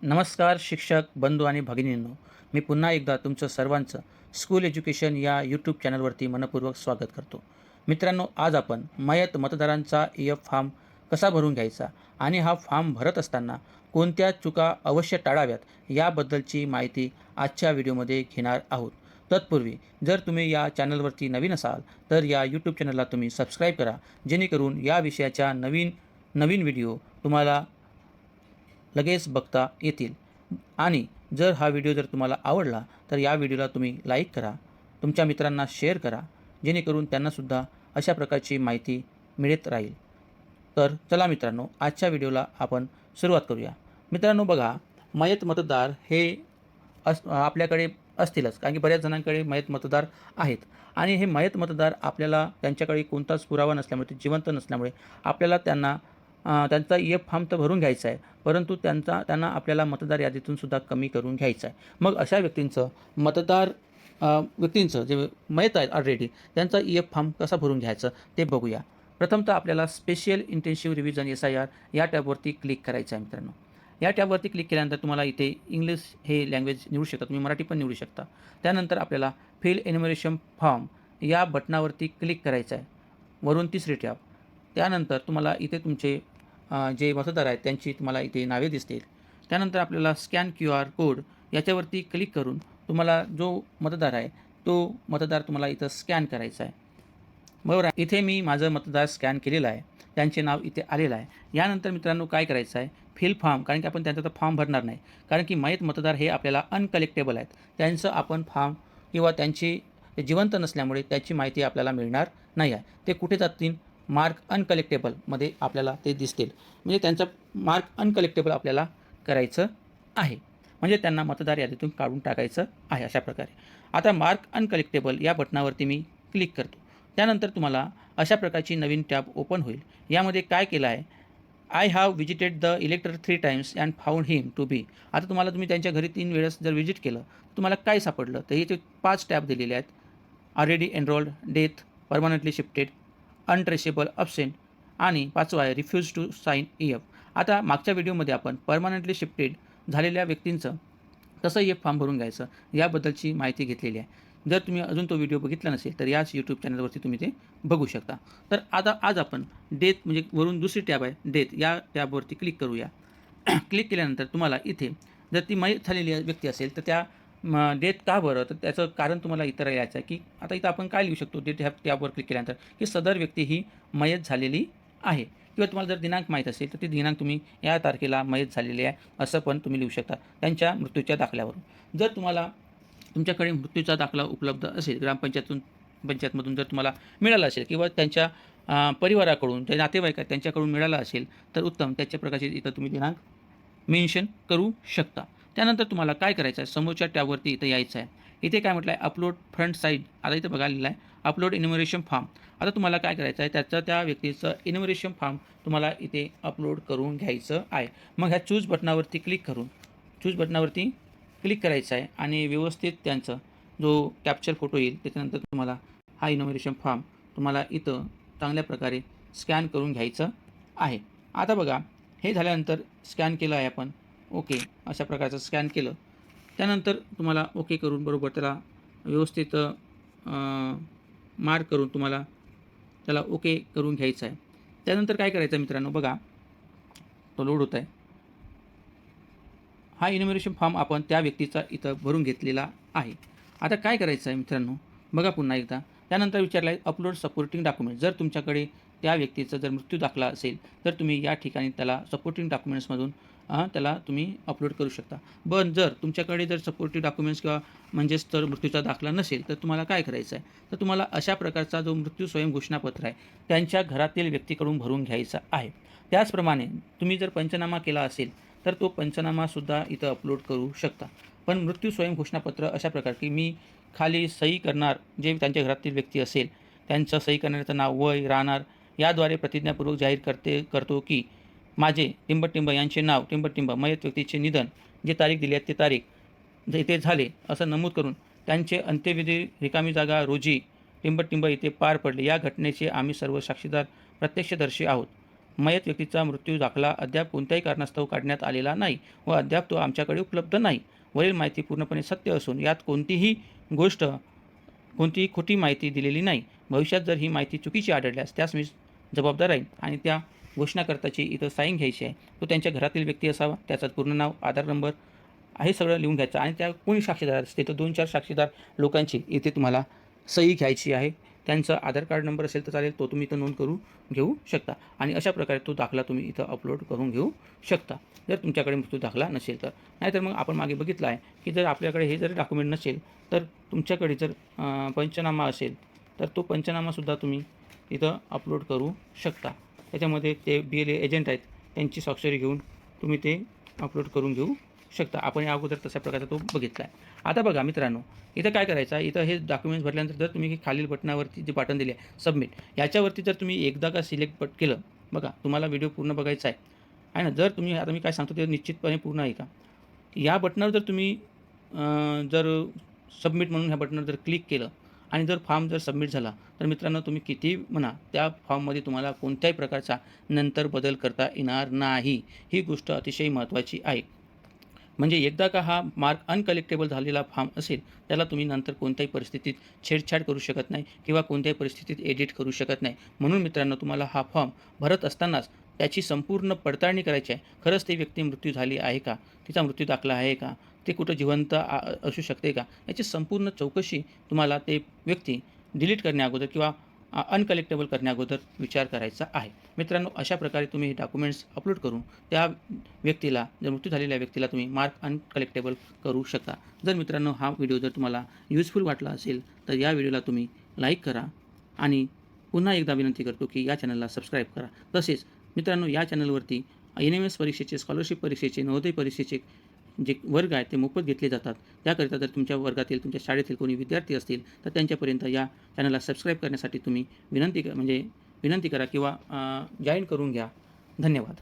नमस्कार शिक्षक बंधू आणि भगिनींनो, मी पुन्हा एकदा तुमचं सर्वांचं स्कूल एज्युकेशन या यूट्यूब चॅनलवरती मनपूर्वक स्वागत करतो. मित्रांनो, आज आपण मयत मतदारांचा EF फॉर्म कसा भरून घ्यायचा आणि हा फॉर्म भरत असताना कोणत्या चुका अवश्य टाळाव्यात याबद्दलची माहिती आजच्या व्हिडिओमध्ये घेणार आहोत. तत्पूर्वी जर तुम्ही या चॅनलवरती नवीन असाल तर या यूट्यूब चॅनलला तुम्ही सबस्क्राईब करा, जेणेकरून या विषयाच्या नवीन नवीन व्हिडिओ तुम्हाला लगेच बघता येतील. आणि जर हा व्हिडिओ जर तुम्हाला आवडला तर या व्हिडिओला तुम्ही लाईक करा, तुमच्या मित्रांना शेअर करा, जेणेकरून त्यांनासुद्धा अशा प्रकारची माहिती मिळत राहील. तर चला मित्रांनो, आजच्या व्हिडिओला आपण सुरुवात करूया. मित्रांनो बघा, मयत मतदार हे आपल्याकडे असतीलच, कारण की बऱ्याच जणांकडे मयत मतदार आहेत. आणि हे मयत मतदार आपल्याला त्यांच्याकडे कोणताच पुरावा नसल्यामुळे, ते जिवंत नसल्यामुळे आपल्याला त्यांचा EF फॉर्म तर भरून घ्यायचा आहे, परंतु त्यांना आपल्याला मतदार यादीतून सुद्धा कमी करून घ्यायचं आहे. मग अशा व्यक्तींचं जे मयत आहेत ऑलरेडी, त्यांचा EF फॉर्म कसा भरून घ्यायचं ते बघूया. प्रथमतः आपल्याला स्पेशल इंटेन्सिव्ह रिव्हिजन SIR या टॅबवरती क्लिक करायचं आहे. मित्रांनो, या टॅबवरती क्लिक केल्यानंतर तुम्हाला इथे इंग्लिश हे लँग्वेज निवडू शकता, तुम्ही मराठी पण निवडू शकता. त्यानंतर आपल्याला फिल एन्युमरेशन फॉर्म या बटनावरती क्लिक करायचं आहे, वरून तिसरी टॅब. त्यानंतर तुम्हाला इथे तुमचे जे मतदार आहेत त्यांची तुम्हाला इथे नावे दिसतील. त्यानंतर आपल्याला स्कॅन QR कोड याच्यावरती क्लिक करून तुम्हाला जो मतदार आहे तो मतदार तुम्हाला इथं स्कॅन करायचा आहे. बरोबर आहे. इथे मी माझं मतदार स्कॅन केलेलं आहे, त्यांचे नाव इथे आलेलं आहे. यानंतर मित्रांनो काय करायचं आहे, फिल फॉर्म, कारण की आपण त्यांचा तर फॉर्म भरणार नाही, कारण की मयत मतदार हे आपल्याला अनकलेक्टेबल आहेत. त्यांचं आपण फॉर्म किंवा त्यांची जिवंत नसल्यामुळे त्याची माहिती आपल्याला मिळणार नाही आहे. ते कुठे जातील, मार्क अनकलेक्टेबलमध्ये आपल्याला ते दिसतील. म्हणजे त्यांचं मार्क अनकलेक्टेबल आपल्याला करायचं आहे, म्हणजे त्यांना मतदार यादीतून काढून टाकायचं आहे. अशा प्रकारे आता मार्क अनकलेक्टेबल या बटनावरती मी क्लिक करतो. त्यानंतर तुम्हाला अशा प्रकारची नवीन टॅब ओपन होईल. यामध्ये काय केलं आहे, I have visited the elector 3 times and found him to be. आता तुम्ही त्यांच्या घरी 3 वेळेस जर व्हिजिट केलं, तुम्हाला काय सापडलं, तर इथे 5 टॅब दिलेले आहेत. Already enrolled, death, permanently shifted, untraceable, absent आणि 5वा आहे रिफ्यूज टू साइन EF. आता मागच्या व्हिडिओमध्ये आपण परमनंटली शिफ्टेड झालेल्या व्यक्तींचं कसं EF फॉर्म भरून घ्यायचं याबद्दलची माहिती घेतलेली आहे. जर तुम्ही अजून तो व्हिडिओ बघितला नसेल तर याच यूट्यूब चॅनलवरती तुम्ही ते बघू शकता. तर आता आज आपण डेथ, म्हणजे वरून दुसरी टॅब आहे डेथ, या टॅबवरती क्लिक करूया. क्लिक केल्यानंतर तुम्हाला इथे जर ती मयत झालेली व्यक्ती असेल तर त्या डेथ का बरं, तर त्याचं कारण तुम्हाला इथं यायचं आहे, की आता इथं आपण काय लिहू शकतो डेट ह्या टॅबवर क्लिक केल्यानंतर, की सदर व्यक्ती ही मयत झालेली आहे. किंवा तुम्हाला जर दिनांक माहीत असेल तर ते दिनांक तुम्ही या तारखेला मयत झालेली आहे असं पण तुम्ही लिहू शकता त्यांच्या मृत्यूच्या दाखल्यावरून. जर तुम्हाला तुमच्याकडे मृत्यूचा दाखला उपलब्ध असेल, पंचायतमधून जर तुम्हाला मिळाला असेल किंवा त्यांच्या परिवाराकडून, जे नातेवाईक आहेत त्यांच्याकडून मिळाला असेल तर उत्तम, त्याच्या प्रकारचे इथं तुम्ही दिनांक मेन्शन करू शकता. त्यानंतर तुम्हाला काय करायचं आहे, समोरच्या टॅबवरती इथं यायचं आहे. इथे काय म्हटलं आहे, अपलोड फ्रंट साईड. आता इथं बघा लिहिलं आहे अपलोड इन्युमरेशन फॉर्म. आता तुम्हाला काय करायचं आहे, त्या व्यक्तीचं इन्युमरेशन फॉर्म तुम्हाला इथे अपलोड करून घ्यायचं आहे. मग ह्या चूज बटनावरती क्लिक करायचं आहे आणि व्यवस्थित त्यांचं जो कॅप्चर फोटो येईल त्याच्यानंतर तुम्हाला हा इन्युमरेशन फॉर्म तुम्हाला इथं चांगल्या प्रकारे स्कॅन करून घ्यायचं आहे. आता बघा, हे झाल्यानंतर स्कॅन केलं आहे आपण, ओके, अशा प्रकारचं स्कॅन केलं. त्यानंतर तुम्हाला ओके करून बरोबर त्याला व्यवस्थित मार्क करून तुम्हाला त्याला ओके करून घ्यायचं आहे. त्यानंतर काय करायचं मित्रांनो, बघा तो लोड होत आहे. हा इन्युमरेशन फॉर्म आपण त्या व्यक्तीचा इथं भरून घेतलेला आहे. आता काय करायचं आहे मित्रांनो, बघा पुन्हा एकदा. त्यानंतर विचारलं आहे अपलोड सपोर्टिंग डॉक्युमेंट. जर तुमच्याकडे त्या व्यक्तीचा जर मृत्यू दाखला असेल तर तुम्ही या ठिकाणी त्याला सपोर्टिंग डॉक्युमेंट्समधून त्याला तुम्ही अपलोड करू शकता. पण जर तुमच्याकडे जर सपोर्टिंग डॉक्युमेंट्स किंवा म्हणजेच तर मृत्यूचा दाखला नसेल तर तुम्हाला काय करायचं आहे, तर तुम्हाला अशा प्रकारचा जो मृत्यू स्वयं घोषणापत्र आहे त्यांच्या घरातील व्यक्तीकडून भरून घ्यायचा आहे. त्याचप्रमाणे तुम्ही जर पंचनामा केला असेल तर तो पंचनामासुद्धा इथं अपलोड करू शकता. पण मृत्यू स्वयं घोषणापत्र अशा प्रकारे, की मी खाली सही करणार, जे त्यांच्या घरातील व्यक्ती असेल त्यांचं सही करण्याचं नाव, वय, राहणार याद्वारे प्रतिज्ञापूर्वक जाहीर करतो की माझे टिंबटिंब यांचे नाव, टिंबटिंब मयत व्यक्तीचे निधन, जे तारीख दिली आहे ते तारीख इथे झाले असं नमूद करून त्यांचे अंत्यविधी रिकामी जागा रोजी टिंबटिंब इथे पार पडले, या घटनेचे आम्ही सर्व साक्षीदार प्रत्यक्षदर्शी आहोत. मयत व्यक्तीचा मृत्यू दाखला अद्याप कोणत्याही कारणास्तव काढण्यात आलेला नाही व अद्याप तो आमच्याकडे उपलब्ध नाही. वरील माहिती पूर्णपणे सत्य असून यात कोणतीही खोटी माहिती दिलेली नाही. भविष्यात जर ही माहिती चुकीची आढळल्यास त्यास मी जबाबदार राहीन आणि त्या घोषणाकर्त्याची इथं साईन घ्यायची आहे. तो त्यांच्या घरातील व्यक्ती असावा, त्याचं पूर्ण नाव, आधार नंबर हे सगळं लिहून घ्यायचं आणि त्या कोणी साक्षीदार असते तर 2-4 साक्षीदार लोकांची इथे तुम्हाला सही घ्यायची आहे. त्यांचा आधार कार्ड नंबर असेल तर चालेल, तो तुम्ही इथं नोंद करून घेऊ शकता आणि अशा प्रकारे तो दाखला तुम्ही इथं अपलोड करून घेऊ शकता, जर तुमच्याकडे मृत्यू दाखला नसेल तर. नाहीतर मग आपण मागे बघितलं आहे की जर आपल्याकडे हे जर डॉक्युमेंट नसेल तर तुमच्याकडे जर पंचनामा असेल तर तो पंचनामासुद्धा तुम्ही इथं अपलोड करू शकता. त्याच्यामध्ये ते BLA एजंट आहेत त्यांची स्वाक्षरी घेऊन तुम्ही ते अपलोड करून घेऊ शकता. आपण या अगोदर तशा प्रकारचा तो बघितला आहे. आता बघा मित्रांनो, इथं काय करायचं आहे, इथं हे डॉक्युमेंट्स भरल्यानंतर जर तुम्ही खालील बटनावरती जे बटन दिले आहे सबमिट, याच्यावरती जर तुम्ही एकदा का सिलेक्ट केलं, बघा तुम्हाला व्हिडिओ पूर्ण बघायचा आहे ना. जर तुम्ही आता मी काय सांगतो ते निश्चितपणे पूर्ण आहे का, या बटनावर जर तुम्ही जर सबमिट म्हणून ह्या बटनावर जर क्लिक केलं आणि जर फॉर्म जर सबमिट झाला तर मित्रांनो तुम्ही कितीही म्हणा त्या फॉर्ममध्ये तुम्हाला कोणत्याही प्रकारचा नंतर बदल करता येणार नाही. ही गोष्ट अतिशय महत्त्वाची आहे. म्हणजे एकदा का हा मार्क अनकलेक्टेबल झालेला फॉर्म असेल त्याला तुम्ही नंतर कोणत्याही परिस्थितीत छेडछाड करू शकत नाही किंवा कोणत्याही परिस्थितीत एडिट करू शकत नाही. म्हणून मित्रांनो तुम्हाला हा फॉर्म भरत असतानाच त्याची संपूर्ण पडताळणी करायची आहे. खरंच ती व्यक्ती मृत्यू झाली आहे का, तिचा मृत्यू दाखला आहे का, ते कुठं जिवंत असू शकते का, याची संपूर्ण चौकशी तुम्हाला ते व्यक्ती डिलीट करण्याअगोदर किंवा अनकलेक्टेबल करण्याअगोदर विचार करायचा आहे. मित्रांनो अशा प्रकारे तुम्ही डॉक्युमेंट्स अपलोड करून त्या व्यक्तीला, जर मृत्यू झालेल्या व्यक्तीला तुम्ही मार्क अनकलेक्टेबल करू शकता. जर मित्रांनो हा व्हिडिओ जर तुम्हाला युजफुल वाटला असेल तर या व्हिडिओला तुम्ही लाईक करा आणि पुन्हा एकदा विनंती करतो की या चॅनलला सबस्क्राईब करा. तसेच मित्रांनो या चॅनलवरती NMS परीक्षेचे, स्कॉलरशिप परीक्षेचे, नवोदय परीक्षेचे जे वर्ग आहेत ते मोफत घेतले जातात. त्याकरिता जर तुमच्या वर्गातील, तुमच्या शाळेतील कोणी विद्यार्थी असतील तर त्यांच्यापर्यंत या चॅनलला सबस्क्राईब करण्यासाठी तुम्ही विनंती करा किंवा जॉईन करून घ्या. धन्यवाद.